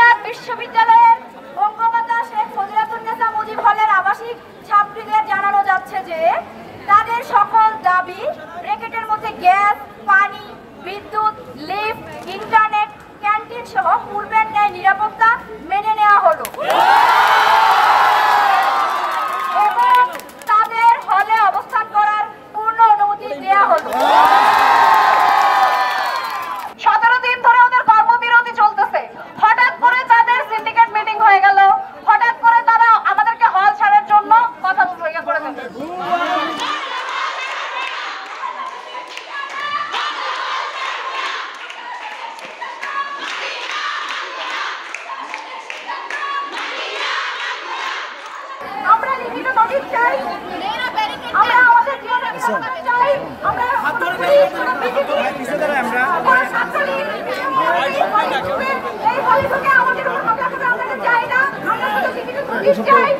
বগুড়া বিশ্ববিদ্যালয়ের বঙ্গমাতা শেখ ফজিলাতুন্নেসা মুজিব হলের আবাসিক ছাত্রীদের জানানো যাচ্ছে যে তাদের সকল দাবি ব্র্যাকেটের মধ্যে গ্যাস, পানি, বিদ্যুৎ, লিফট, ইন্টারনেট, ক্যান্টিন সহ পূর্বের ন্যায় নিরাপত্তা মেনে নেওয়া হলো এবং তাদের হলে অবস্থান করার পূর্ণ অনুমতি দেওয়া হলো। 17 দিন ধরে ওদের কর্মবিরতি চলতেছে। হঠাৎ করে তাদের সিন্ডিকেট মিটিং হয়ে গেল, হঠাৎ করে তারা আমাদেরকে হল ছাড়ার জন্য কথা করে দিল। আমরা লিখিত নোটিশ চাই, আমরা আমাদের জীবনের নিরাপত্তা চাই, আমরা এই হলে থেকে আমাদের চাই না, আমরা লিখিত নোটিশ চাই।